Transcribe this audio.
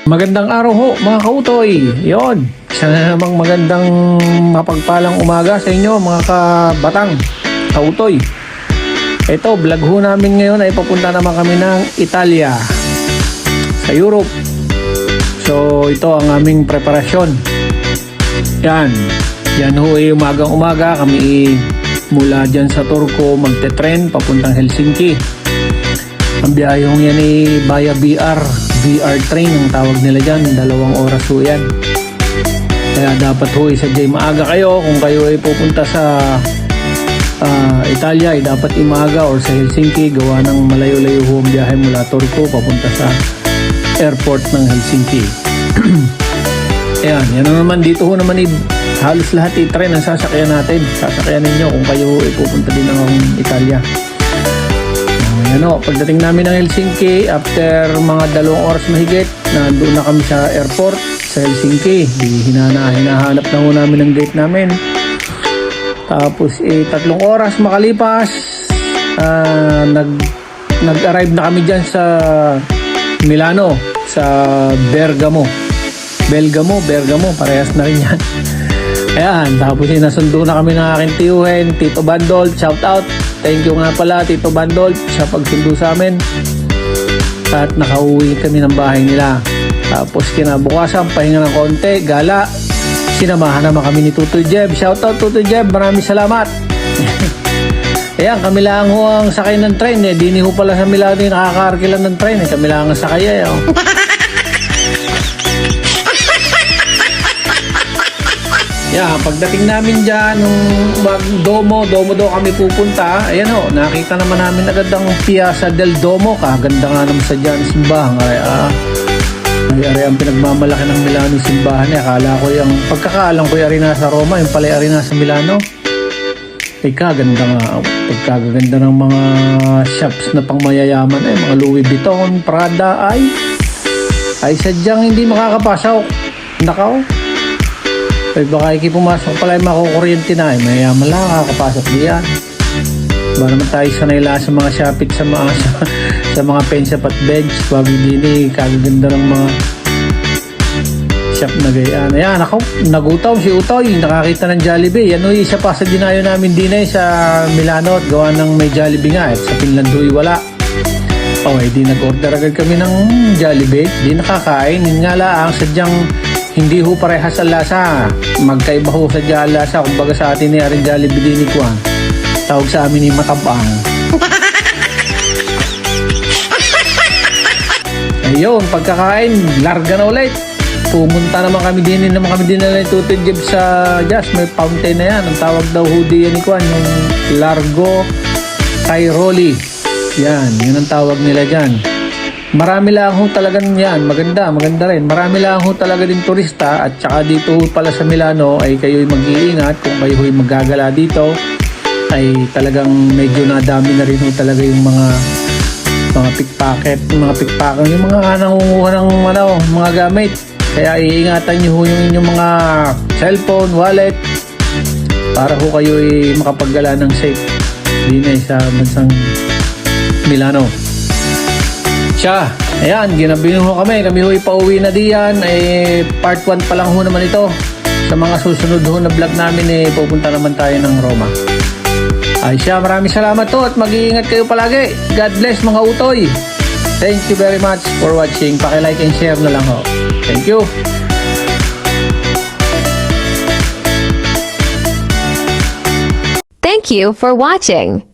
Magandang araw ho mga kautoy. Yon, isa na namang magandang mapagpalang umaga sa inyo mga kabatang kautoy. Ito, vlog ho namin ngayon ay papunta naman kami ng Italia sa Europe. So ito ang aming preparasyon. Yan ho ay umagang umaga kami mula dyan sa Turku magte-tren papuntang Helsinki. Ang biyaheng yan ay via VR train ang tawag nila dyan, 2 oras ho yan. Kaya dapat ho isadyay maaga kayo kung kayo ay pupunta sa Italia ay dapat imaga or sa Helsinki, gawa ng malayo-layo ho ang biyahe mula Turku papunta sa airport ng Helsinki. Yan naman dito ho naman halos lahat i-train ang sasakyan natin. Sasakyan ninyo kung kayo ay pupunta din ng Italia. Pagdating namin ng Helsinki, after mga 2 oras mahigit, nandoon na kami sa airport sa Helsinki. Hinahanap na ho namin ang gate namin. Tapos 3 oras makalipas, nag-arrive na kami dyan sa Milano, sa Bergamo, parehas na rin yan. Ayan, tapos nasundo na kami ng aking tiyuhin, Tito Bandol, shout out. Thank you nga pala Tito Bandol sa pagsundo sa amin. At nakauwi kami ng bahay nila. Tapos kinabukasan, pahinga ng konti, gala. Sinamahan naman kami ni Tutoy Jeb. Shout out Tutoy Jeb, maraming salamat. Ayan, kami lang ho ang sakay ng train. Di ho pala sa Milano yung nakakaarkilan ng train. Kami lang ang sakay. Pagdating namin dyan, nung Domo daw kami pupunta, ayan ho, nakita naman namin agad ang Piazza del Duomo. Kaganda nga naman sa dyan, simbahan. Ay ang pinagmamalaki ng Milano simbahan. Pagkakaalam ko yung nasa Roma, yung pala yung nasa Milano. Ay kaganda nga, pagkaganda ng mga shops na pangmayayaman, mga Louis Vuitton, Prada, ay sadyang hindi makakapasok. Nakaw. Ay baka pumasok pala yung makukuryente na mayayaman lang kakapasok diyan. Ba naman tayo sanay lang sa mga shopit sa mga pensa pat bench. Wag din kagaganda ng mga shop na gayaan. Ayan ako, nagutaw si Utoy, nakakita ng Jollibee. Yan isa pa sa dinayo namin din sa Milano at gawa ng may Jollibee nga. At sa Finland wala. Di nag-order agad kami ng Jollibee. Di nakakain. Yun nga lang, sadyang hindi ho parehas sa lasa. Magkaiba ho sa lasa. Kumbaga sa atin ni Aring Jollibee din ni Kwan. Tawag sa amin ni matabang. Ayun, pagkakain, larga na ulit. Pumunta naman kami din na Tutoy Jeb sa Jazz. May fountain na yan. Ang tawag daw ho diyan ni Kwan, yung Largo Cairoli. Yan ang tawag nila dyan. Marami lang ho talaga yan. Maganda rin. Marami lang ho talaga din turista. At saka dito pala sa Milano ay kayo'y mag-iingat. Kung kayo'y maggagala dito ay talagang medyo nadami na rin ho talaga yung mga pickpocket. Yung mga nangunguha ng mga gamit. Kaya iingatan nyo ho yung inyong mga cellphone, wallet para ho kayo'y makapaggala ng safe din sa bansang Milano. Ayan, ginabihin ho kami ho ipauwi na diyan. Part 1 pa lang ho naman ito. Sa mga susunod ho na vlog namin pupunta naman tayo ng Roma. Maraming salamat to at mag-iingat kayo palagi. God bless mga utoy. Thank you very much for watching. Paki-like and share na lang ho. Thank you. Thank you for watching.